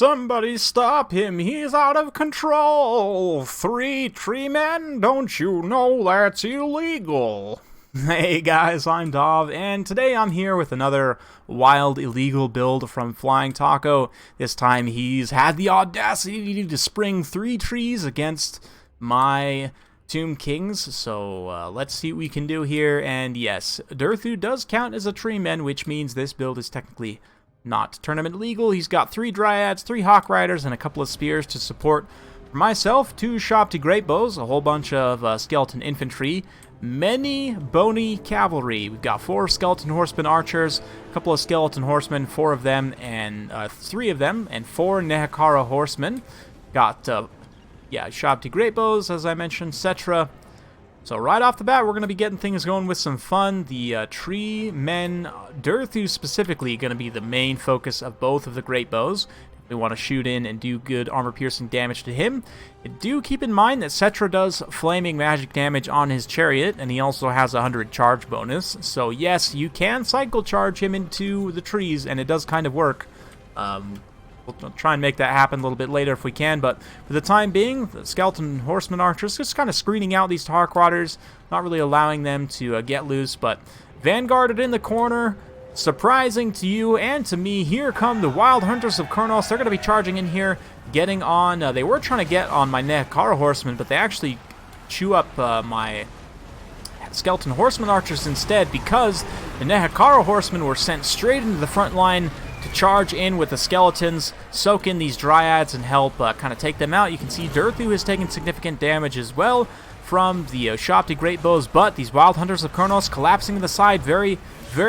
Somebody stop him, he's out of control! 3 tree men, don't you know that's illegal? Hey guys, I'm Dov, and today I'm here with another wild illegal build from Flying Taco. This time he's had the audacity to spring 3 trees against my Tomb Kings, so let's see what we can do here. And yes, Durthu does count as a tree man, which means this build is technically not tournament legal. He's got 3 Dryads, 3 Hawk Riders, and a couple of Spears to support. For myself, 2 Shopty Great Bows, a whole bunch of Skeleton Infantry, many Bony Cavalry. We've got 4 Skeleton Horsemen Archers, a couple of Skeleton Horsemen, 4 of them, and 3 of them, and 4 Nehekara Horsemen. Got, Shopty Great Bows, as I mentioned, etc. So right off the bat, we're going to be getting things going with some fun. The Tree Men, Durthu specifically, going to be the main focus of both of the Great Bows. We want to shoot in and do good armor-piercing damage to him. Do keep in mind that Cetra does flaming magic damage on his chariot, and he also has a 100 charge bonus. So yes, you can cycle charge him into the trees, and it does kind of work. We'll try and make that happen a little bit later if we can, but for the time being, the Skeleton Horseman Archers just kind of screening out these Hawk Riders, not really allowing them to get loose, but vanguarded in the corner. Surprising to you and to me, here come the Wild Hunters of Kurnos. They're going to be charging in here, getting on. They were trying to get on my Nehekara Horsemen, but they actually chew up my Skeleton Horseman Archers instead, because the Nehekara Horsemen were sent straight into the front line to charge in with the Skeletons, soak in these Dryads, and help kind of take them out. You can see Durthu has taken significant damage as well from the Shopty Great Bows, but these Wild Hunters of Kurnos collapsing to the side very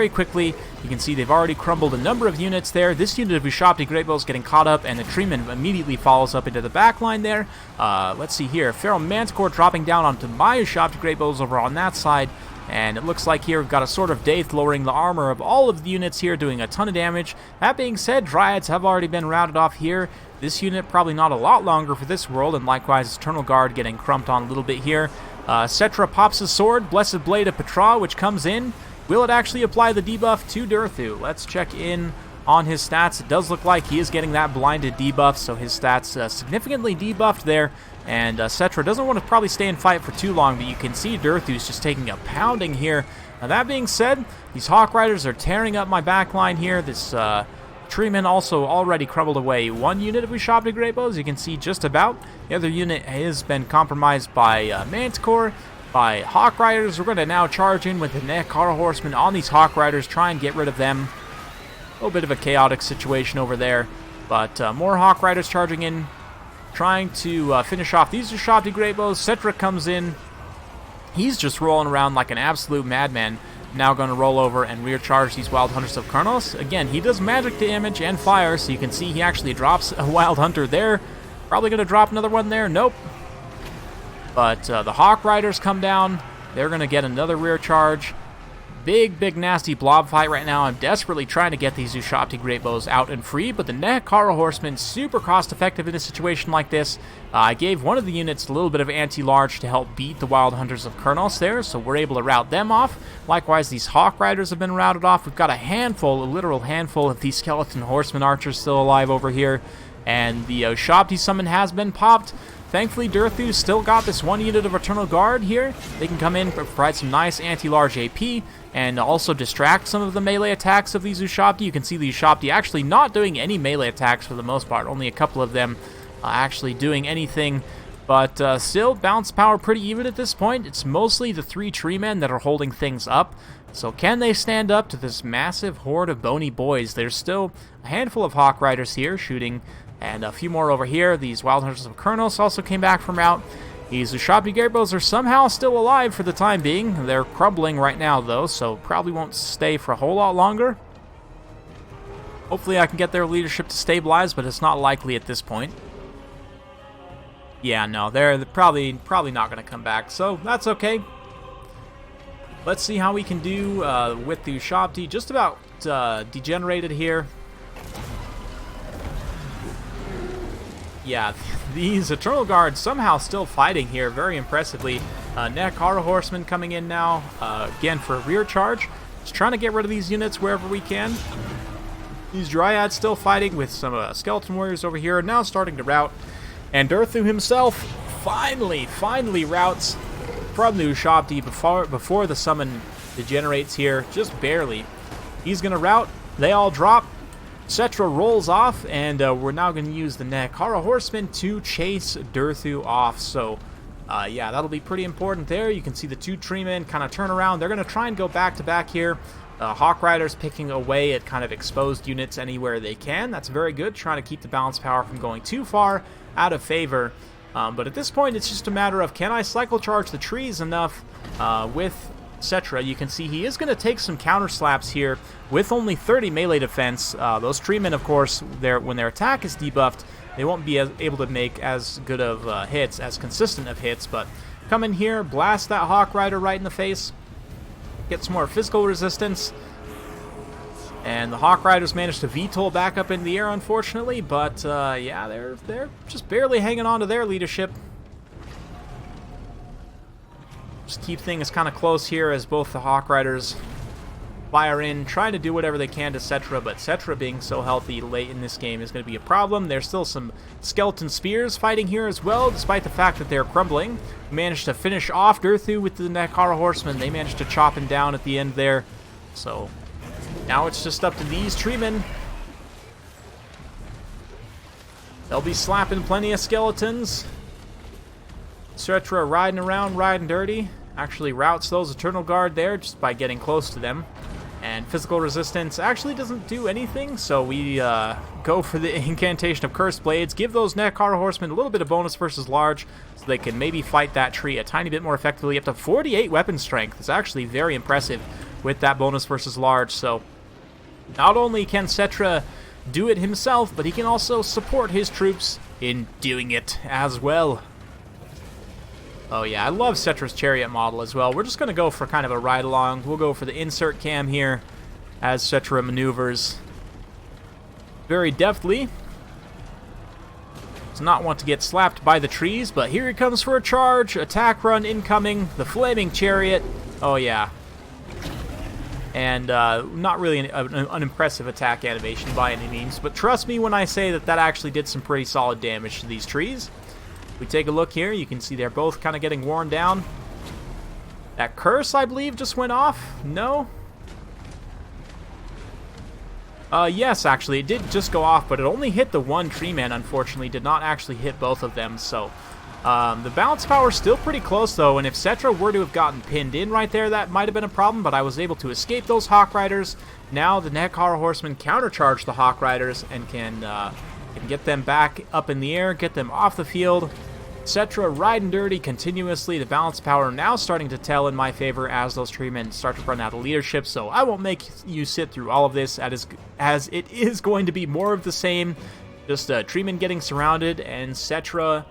quickly. You can see they've already crumbled a number of units there. This unit of Shopty Great Bows getting caught up, and the Treeman immediately follows up into the back line there. Let's see here. Pharaoh Manticore dropping down onto my Shopty Great Bows over on that side. And it looks like here we've got a Sword of Daith lowering the armor of all of the units here, doing a ton of damage. That being said, Dryads have already been routed off here. This unit probably not a lot longer for this world, and likewise Eternal Guard getting crumped on a little bit here. Cetra pops his sword, Blessed Blade of Petra, which comes in. Will it actually apply the debuff to Durthu? Let's check in on his stats. It does look like he is getting that blinded debuff, so his stats significantly debuffed there. And Cetra doesn't want to probably stay and fight for too long, but you can see Durthu's just taking a pounding here. Now that being said, these Hawk Riders are tearing up my back line here. This Treeman also already crumbled away 1 unit of Shopty Great Bows, you can see just about. The other unit has been compromised by Manticore, by Hawk Riders. We're going to now charge in with the Nehekara Horsemen on these Hawk Riders, try and get rid of them. A little bit of a chaotic situation over there, but more Hawk Riders charging in, trying to finish off these Shopty Great Bows. Cetra comes in. He's just rolling around like an absolute madman. Now going to roll over and rear charge these Wild Hunters of Kurnos. Again, he does magic damage and fire, so you can see he actually drops a Wild Hunter there. Probably going to drop another one there. Nope. But the Hawk Riders come down. They're going to get another rear charge. Big, nasty blob fight right now. I'm desperately trying to get these Shopty Great Bows out and free, but the Nehekara Horsemen, super cost-effective in a situation like this. I gave one of the units a little bit of anti-large to help beat the Wild Hunters of Kurnos there, so we're able to rout them off. Likewise, these Hawk Riders have been routed off. We've got a literal handful of these Skeleton Horsemen Archers still alive over here, and the Shopty Summon has been popped. Thankfully, Durthu's still got this 1 unit of Eternal Guard here. They can come in, provide some nice anti-large AP, and also distract some of the melee attacks of these Shopty. You can see these Shopty actually not doing any melee attacks for the most part. Only a couple of them actually doing anything. But still, bounce power pretty even at this point. It's mostly the 3 tree men that are holding things up. So can they stand up to this massive horde of bony boys? There's still a handful of Hawk Riders here shooting, and a few more over here. These Wild Hunters of Kurnos also came back from rout. These Shopty Great Bows are somehow still alive for the time being. They're crumbling right now, though, so probably won't stay for a whole lot longer. Hopefully I can get their leadership to stabilize, but it's not likely at this point. Yeah, no, they're probably not going to come back, so that's okay. Let's see how we can do with the Shopty. Just about degenerated here. Yeah, these Eternal Guards somehow still fighting here very impressively. Nehekara Horsemen coming in now, again for a rear charge. Just trying to get rid of these units wherever we can. These Dryads still fighting with some Skeleton Warriors over here, now starting to rout. And Durthu himself finally routs from the Ushabti before the summon degenerates here, just barely. He's going to rout, they all drop, Cetra rolls off, and we're now going to use the Nekara Horsemen to chase Durthu off. So, yeah, that'll be pretty important there. You can see the two tree men kind of turn around. They're going to try and go back-to-back here. Hawk Riders picking away at kind of exposed units anywhere they can. That's very good, trying to keep the balance power from going too far out of favor. But at this point, it's just a matter of, can I cycle charge the trees enough with Cetra? You can see he is going to take some counter slaps here with only 30 melee defense. Those tree men, of course, when their attack is debuffed, they won't be able to make as good of hits, as consistent of hits. But come in here, blast that Hawk Rider right in the face. Get some more physical resistance, and the Hawk Riders managed to VTOL back up in the air, unfortunately, but yeah, they're just barely hanging on to their leadership. Just keep things kind of close here as both the Hawk Riders fire in, trying to do whatever they can to Cetra, but Cetra being so healthy late in this game is going to be a problem. There's still some Skeleton Spears fighting here as well, despite the fact that they're crumbling. We managed to finish off Durthu with the Nekara Horsemen. They managed to chop him down at the end there. So now it's just up to these treemen. They'll be slapping plenty of skeletons. Cetra riding around, riding dirty. Actually routs those Eternal Guard there just by getting close to them. And physical resistance actually doesn't do anything, so we go for the incantation of Cursed Blades, give those Nekara Horsemen a little bit of bonus versus large, so they can maybe fight that tree a tiny bit more effectively. Up to 48 weapon strength is actually very impressive with that bonus versus large, so not only can Cetra do it himself, but he can also support his troops in doing it as well. Oh yeah, I love Cetra's chariot model as well. We're just going to go for kind of a ride-along. We'll go for the insert cam here as Cetra maneuvers very deftly. Does not want to get slapped by the trees, but here he comes for a charge. Attack run incoming. The flaming chariot. Oh yeah. And not really an unimpressive attack animation by any means, but trust me when I say that that actually did some pretty solid damage to these trees. We take a look here, you can see they're both kind of getting worn down. That curse, I believe, just went off. No? Yes, actually, it did just go off, but it only hit the one tree man, unfortunately. Did not actually hit both of them, so the balance power is still pretty close, though, and if Cetra were to have gotten pinned in right there, that might have been a problem, but I was able to escape those Hawk Riders. Now the Nekara Horsemen countercharge the Hawk Riders and can get them back up in the air, get them off the field. Cetra riding dirty continuously. The balance power now starting to tell in my favor as those treemen start to run out of leadership, so I won't make you sit through all of this as it is going to be more of the same. Just treemen getting surrounded and Cetra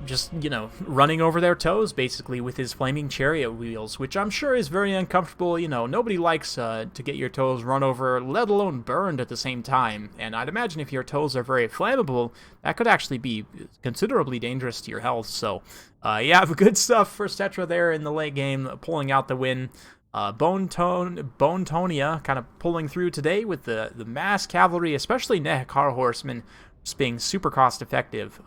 just, you know, running over their toes, basically, with his flaming chariot wheels, which I'm sure is very uncomfortable. You know, nobody likes to get your toes run over, let alone burned at the same time. And I'd imagine if your toes are very flammable, that could actually be considerably dangerous to your health. So, yeah, good stuff for Cetra there in the late game, pulling out the win. Bone Tonia kind of pulling through today with the mass cavalry, especially Nekara Horsemen, just being super cost-effective.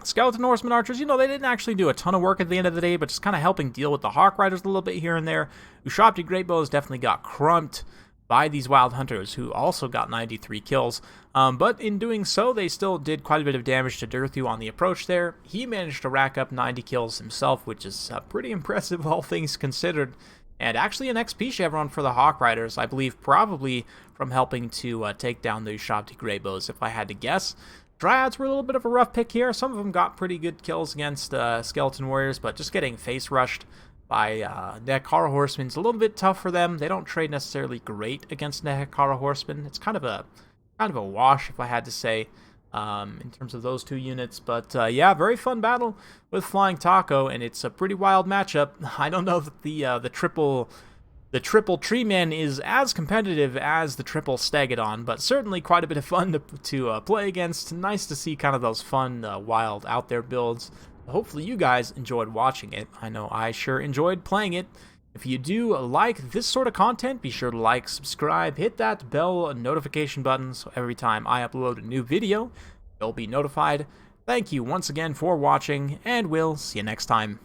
Skeleton Horsemen Archers, you know, they didn't actually do a ton of work at the end of the day, but just kind of helping deal with the Hawk Riders a little bit here and there. Ushabti Greatbows definitely got crumped by these Wild Hunters, who also got 93 kills. But in doing so, they still did quite a bit of damage to Durthu on the approach there. He managed to rack up 90 kills himself, which is pretty impressive, all things considered. And actually an XP chevron for the Hawk Riders, I believe, probably from helping to take down the Ushabti Greatbows, if I had to guess. Dryads were a little bit of a rough pick here. Some of them got pretty good kills against Skeleton Warriors, but just getting face rushed by Nekara Horsemen is a little bit tough for them. They don't trade necessarily great against Nekara Horsemen. It's kind of a wash, if I had to say, in terms of those two units. But yeah, very fun battle with Flying Taco, and it's a pretty wild matchup. I don't know that the triple tree man is as competitive as the triple Stegodon, but certainly quite a bit of fun to play against. Nice to see kind of those fun, wild, out there builds. Hopefully you guys enjoyed watching it. I know I sure enjoyed playing it. If you do like this sort of content, be sure to like, subscribe, hit that bell notification button so every time I upload a new video, you'll be notified. Thank you once again for watching, and we'll see you next time.